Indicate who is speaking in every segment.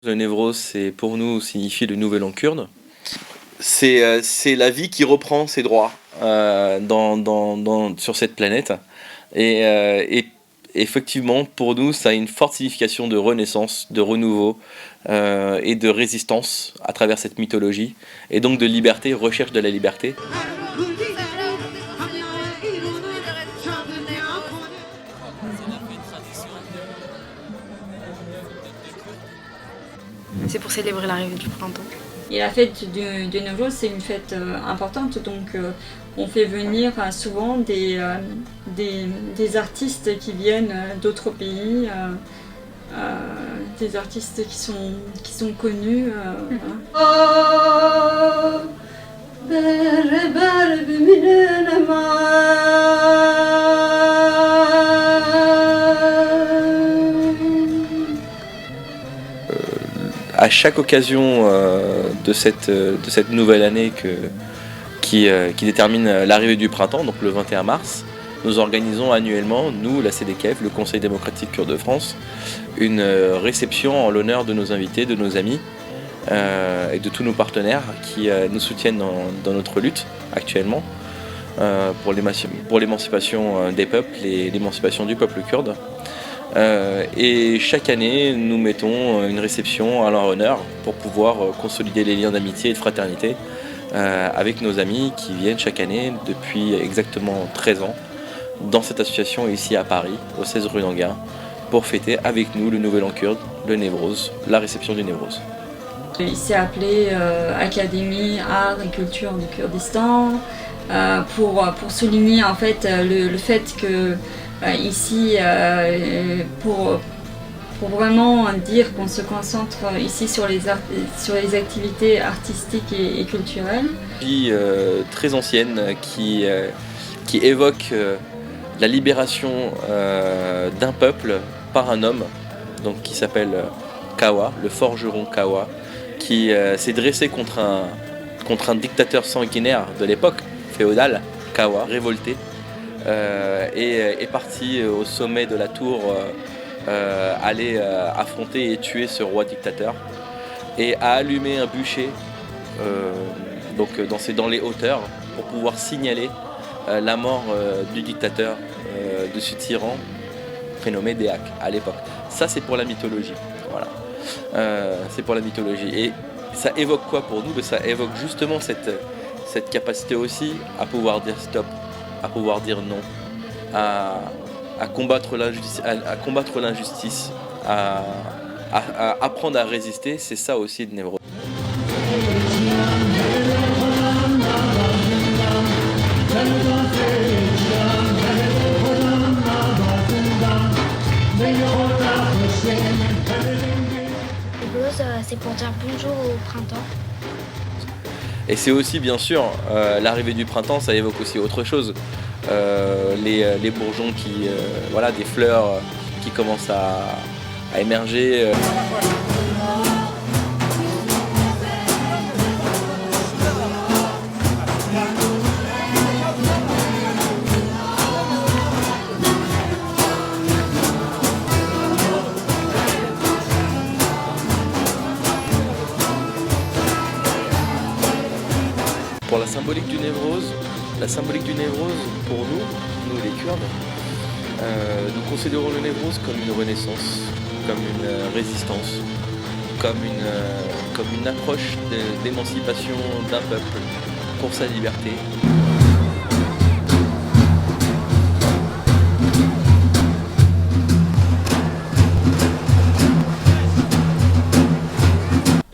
Speaker 1: Le Névros, c'est pour nous signifie le nouvel an kurde. C'est la vie qui reprend ses droits sur cette planète. Et effectivement, pour nous, ça a une forte signification de renaissance, de renouveau et de résistance à travers cette mythologie. Et donc de liberté, recherche de la liberté.
Speaker 2: C'est pour célébrer l'arrivée du printemps.
Speaker 3: Et la fête de Nowruz, c'est une fête importante, donc on fait venir souvent des artistes qui viennent d'autres pays, des artistes qui sont connus.
Speaker 1: À chaque occasion de cette nouvelle année qui détermine l'arrivée du printemps, donc le 21 mars, nous organisons annuellement, nous, la CDKF, le Conseil démocratique kurde de France, une réception en l'honneur de nos invités, de nos amis et de tous nos partenaires qui nous soutiennent dans notre lutte actuellement pour l'émancipation des peuples et l'émancipation du peuple kurde. Et chaque année, nous mettons une réception à leur honneur pour pouvoir consolider les liens d'amitié et de fraternité avec nos amis qui viennent chaque année depuis exactement 13 ans dans cette association ici à Paris, au 16 rue d'Anguin, pour fêter avec nous le nouvel an kurde, le Névros, la réception du Névros.
Speaker 3: Il s'est appelé Académie Art et Culture du Kurdistan pour souligner en fait le fait que ici, pour vraiment dire qu'on se concentre ici sur les activités artistiques et culturelles.
Speaker 1: Une vie très ancienne qui évoque la libération d'un peuple par un homme donc, qui s'appelle Kawa, le forgeron Kawa, qui s'est dressé contre un dictateur sanguinaire de l'époque féodale, Kawa, révolté. Est parti au sommet de la tour aller affronter et tuer ce roi dictateur et a allumé un bûcher dans les hauteurs pour pouvoir signaler la mort du dictateur, de ce tyran prénommé Deak à l'époque. Ça c'est pour la mythologie, voilà. C'est pour la mythologie et ça évoque quoi pour nous? Ça évoque justement cette capacité aussi à pouvoir dire stop, à pouvoir dire non, à combattre l'injustice, à apprendre à résister, c'est ça aussi de Névros.
Speaker 4: Névros, c'est pour dire bonjour au printemps.
Speaker 1: Et c'est aussi bien sûr l'arrivée du printemps, ça évoque aussi autre chose. Les bourgeons des fleurs qui commencent à émerger. Pour la symbolique du Névros, pour nous les Kurdes, nous considérons le Névros comme une renaissance, comme une résistance, comme une approche d'émancipation d'un peuple pour sa liberté.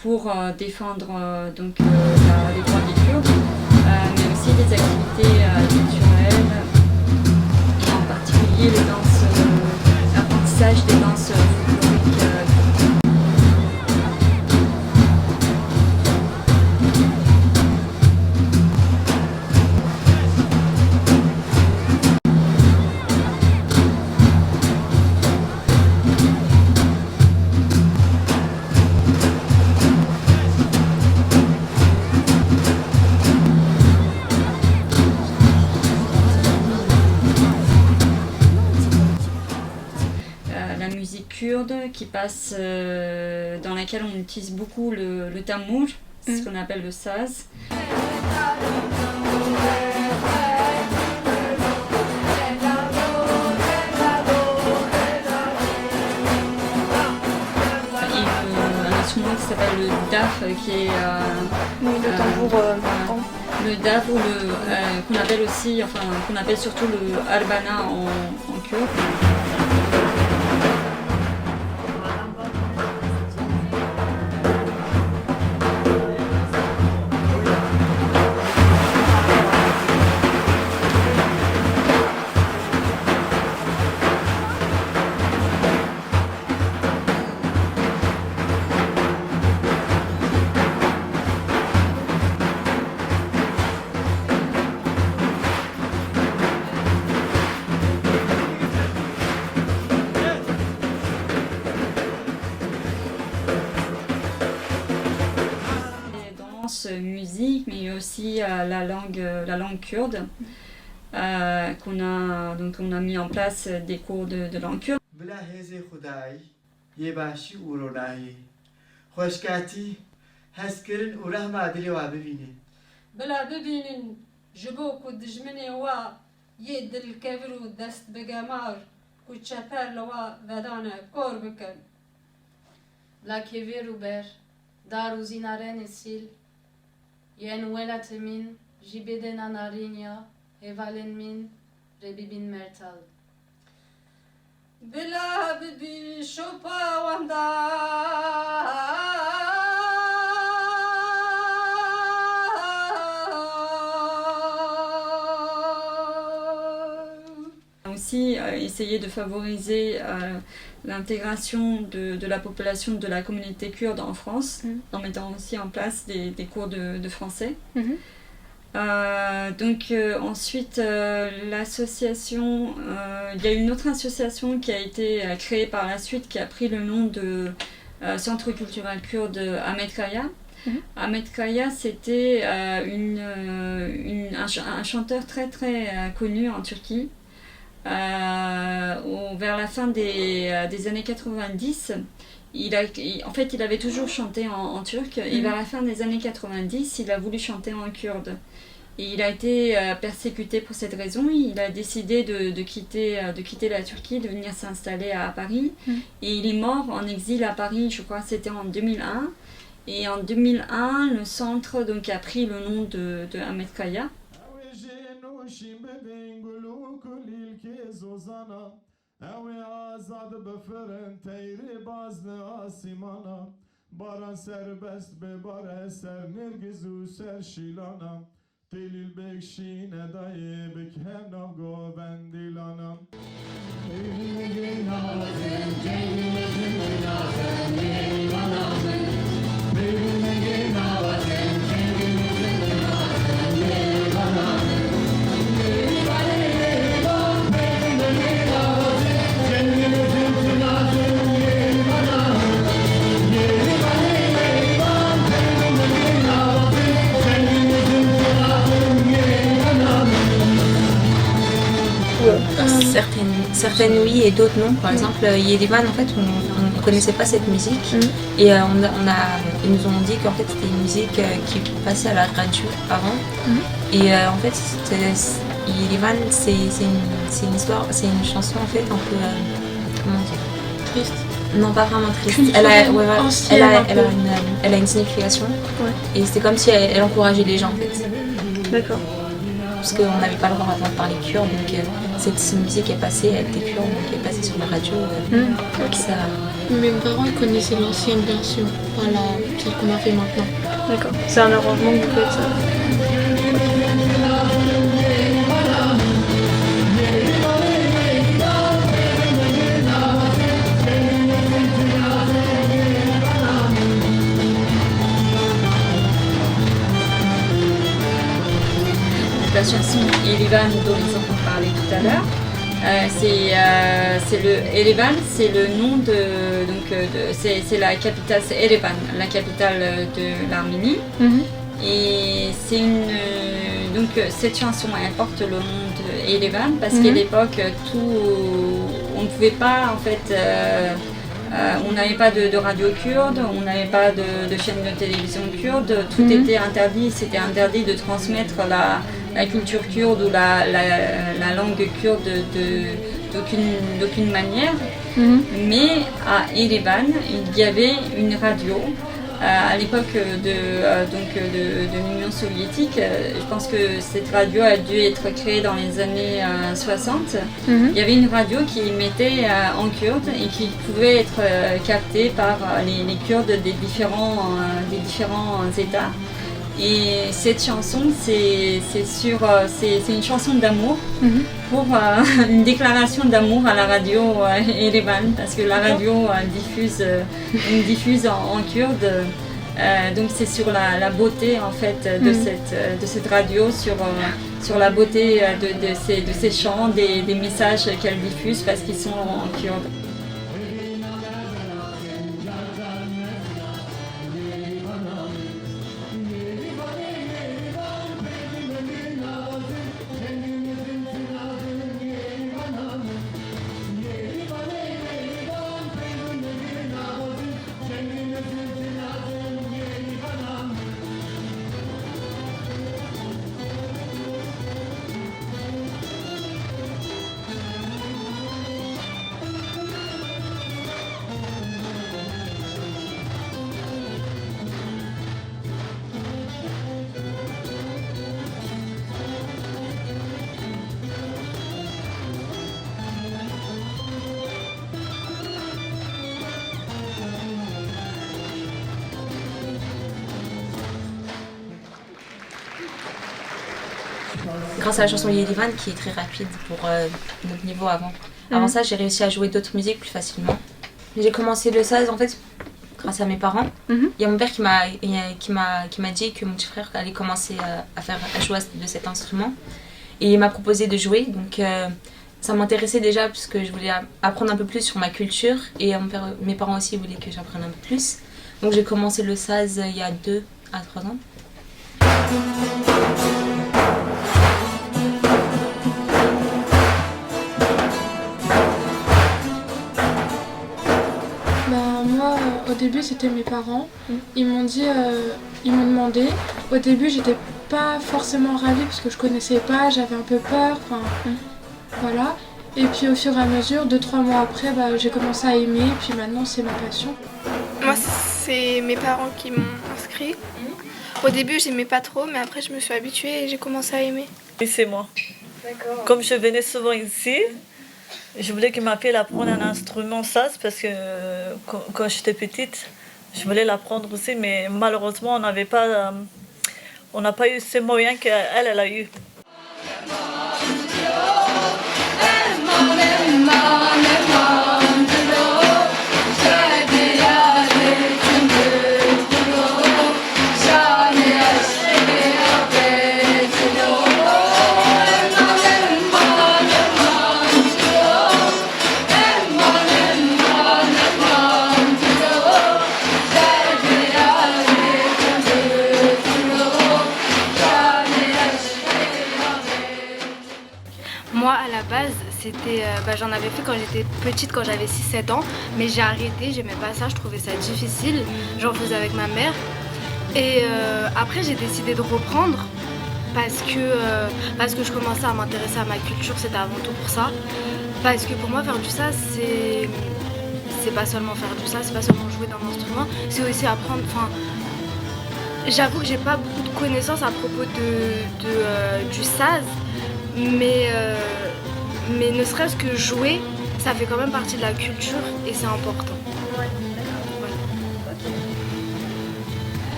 Speaker 3: Pour défendre les droits des Kurdes, mais aussi des activités culturelles, et en particulier l'apprentissage des danses folkloriques. kurde qui passe, dans laquelle on utilise beaucoup le tamour, c'est ce qu'on appelle le saz. Un instrument qui s'appelle le daf, qui est
Speaker 2: le tambour.
Speaker 3: le daf, ou qu'on appelle aussi, enfin qu'on appelle surtout le arbana en kurde. Musique, mais aussi la langue kurde qu'on a mis en place des cours de langue kurde.
Speaker 5: Yen welatamin, jibeden anarinya, evalen min, rebibin mertal. Bila bibi shopa wanda.
Speaker 3: Aussi essayer de favoriser l'intégration de la population de la communauté kurde en France, en mettant aussi en place des cours de français. Ensuite, l'association, il y a une autre association qui a été créée par la suite, qui a pris le nom de Centre culturel kurde Ahmet Kaya. Ahmet Kaya, c'était un chanteur très très connu en Turquie. Vers la fin des années 90, il avait toujours chanté en turc, et vers la fin des années 90, il a voulu chanter en kurde. Et il a été persécuté pour cette raison. Il a décidé de quitter la Turquie, de venir s'installer à Paris. Et il est mort en exil à Paris, je crois que c'était en 2001. Et en 2001, le centre donc, a pris le nom de Ahmet Kaya.
Speaker 6: Certaines oui et d'autres non. Par exemple, Yerivan, en fait, on ne connaissait pas cette musique et ils nous ont dit qu'en fait c'était une musique qui passait à la radio avant. Et en fait, Yerivan, c'est une histoire, c'est une chanson en fait un peu comment dire, triste. Non, pas vraiment triste. Elle a une signification. Et c'était comme si elle encourageait les gens en fait.
Speaker 2: D'accord.
Speaker 6: Parce qu'on n'avait pas le droit d'entendre parler kurde, donc cette musique est passée, elle était kurde, donc elle est passée sur la radio. Ça...
Speaker 2: Mes parents ils connaissaient l'ancienne version, pas celle qu'on a fait maintenant. D'accord, c'est un arrangement que vous faites.
Speaker 3: La chanson Erivan dont ils ont parlé tout à l'heure, c'est le Erevan, c'est le nom c'est la capitale, c'est Erevan, la capitale de l'Arménie. Et c'est donc cette chanson elle porte le nom de Erevan parce qu'à l'époque on ne pouvait pas en fait on n'avait pas de radio kurde, on n'avait pas de chaîne de télévision kurde, tout était interdit, c'était interdit de transmettre la culture kurde ou la langue kurde d'aucune manière. Mais à Erevan, il y avait une radio. À l'époque de l'Union soviétique, je pense que cette radio a dû être créée dans les années 60. Il y avait une radio qui émettait en kurde et qui pouvait être captée par les Kurdes des différents États. Et cette chanson, c'est une chanson d'amour pour une déclaration d'amour à la radio Erevan, parce que la radio diffuse en kurde. Donc c'est sur la beauté en fait de cette radio, sur la beauté de ces chants, des messages qu'elle diffuse parce qu'ils sont en kurde.
Speaker 6: Grâce à la chanson Yerivan qui est très rapide pour notre niveau avant. Avant ça, j'ai réussi à jouer d'autres musiques plus facilement. J'ai commencé le saz en fait grâce à mes parents. Il y a mon père qui m'a dit que mon petit frère allait commencer à jouer de cet instrument. Et il m'a proposé de jouer. Donc ça m'intéressait déjà puisque je voulais apprendre un peu plus sur ma culture. Et mes parents aussi voulaient que j'apprenne un peu plus. Donc j'ai commencé le saz il y a 2 à 3 ans.
Speaker 2: Au début, c'était mes parents. Ils m'ont demandé. Au début, j'étais pas forcément ravie parce que je connaissais pas, j'avais un peu peur. Voilà. Et puis au fur et à mesure, 2-3 mois après, j'ai commencé à aimer. Et puis maintenant, c'est ma passion.
Speaker 7: Moi, c'est mes parents qui m'ont inscrit. Au début, j'aimais pas trop, mais après, je me suis habituée et j'ai commencé à aimer.
Speaker 8: Et c'est moi.
Speaker 7: D'accord.
Speaker 8: Comme je venais souvent ici, je voulais que ma fille apprenne un instrument saz parce que quand j'étais petite, je voulais l'apprendre aussi, mais malheureusement, on n'a pas eu ces moyens qu'elle a eu.
Speaker 7: Moi, à la base, j'en avais fait quand j'étais petite, quand j'avais 6-7 ans, mais j'ai arrêté, j'aimais pas ça, je trouvais ça difficile, j'en faisais avec ma mère. Et après, j'ai décidé de reprendre parce que je commençais à m'intéresser à ma culture, c'était avant tout pour ça. Parce que pour moi, faire du saz, c'est pas seulement faire du saz, c'est pas seulement jouer d'un instrument, c'est aussi apprendre. J'avoue que j'ai pas beaucoup de connaissances à propos du saz. Mais ne serait-ce que jouer, ça fait quand même partie de la culture et c'est important.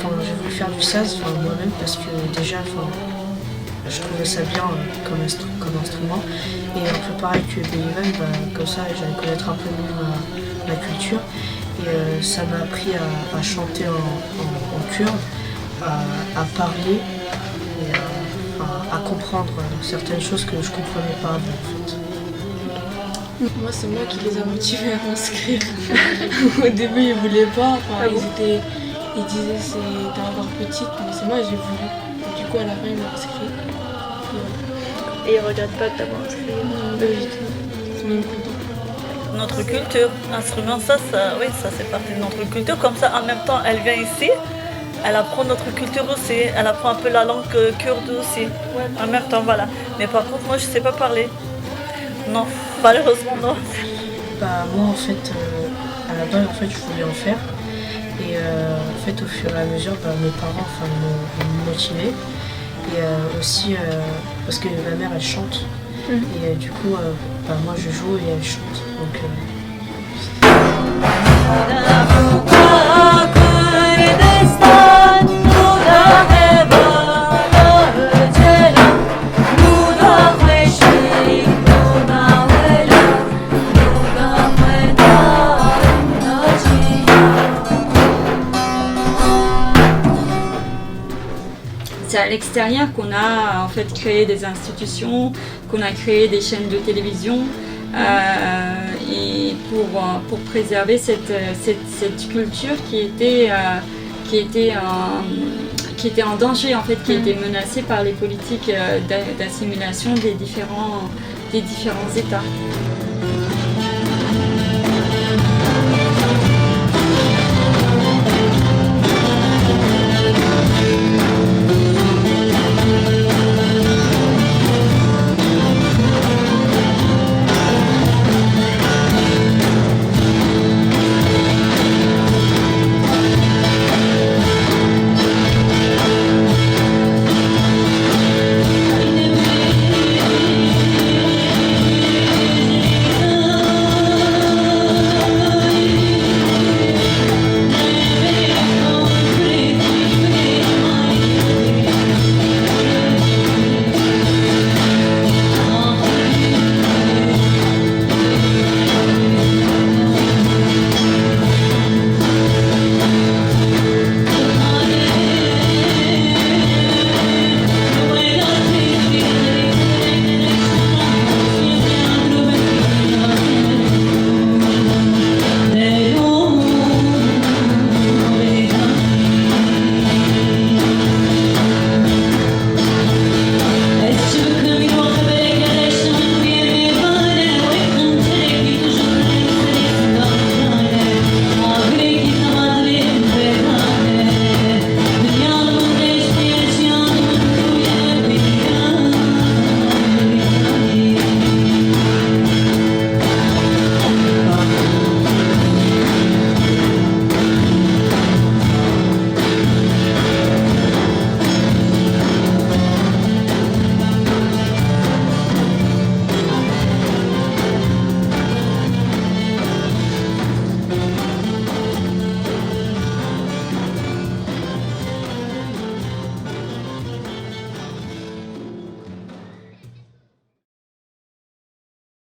Speaker 9: Quand j'ai voulu faire du saz moi-même parce que déjà je trouvais ça bien comme instrument et un peu pareil que Belivan, comme ça j'allais connaître un peu mieux ma culture et ça m'a appris à chanter en kurde, à parler et à comprendre certaines choses que je ne comprenais pas avant en fait.
Speaker 2: Moi, c'est moi qui les a motivés à m'inscrire. Au début, ils voulaient pas, ils disaient c'était encore petite, mais c'est moi j'ai voulu. Et du coup, à la fin, ils m'ont inscrit.
Speaker 10: Et ils regrettent pas de t'avoir inscrit?
Speaker 2: Non, ils sont même contents.
Speaker 8: de notre culture. L'instrument, oui, ça c'est partie de notre culture. Comme ça, en même temps, elle vient ici, elle apprend notre culture aussi, elle apprend un peu la langue kurde aussi. En même temps, voilà. Mais par contre, moi, je sais pas parler. Non, malheureusement, non.
Speaker 9: Bah, moi, en fait, à la base, en fait, je voulais en faire. Et en fait, au fur et à mesure, mes parents m'ont motivé. Et aussi parce que ma mère, elle chante. Et du coup, moi, je joue et elle chante. Donc,
Speaker 3: c'est à l'extérieur qu'on a en fait créé des institutions, qu'on a créé des chaînes de télévision et pour préserver cette culture qui était en danger en fait, qui était menacée par les politiques d'assimilation des différents États.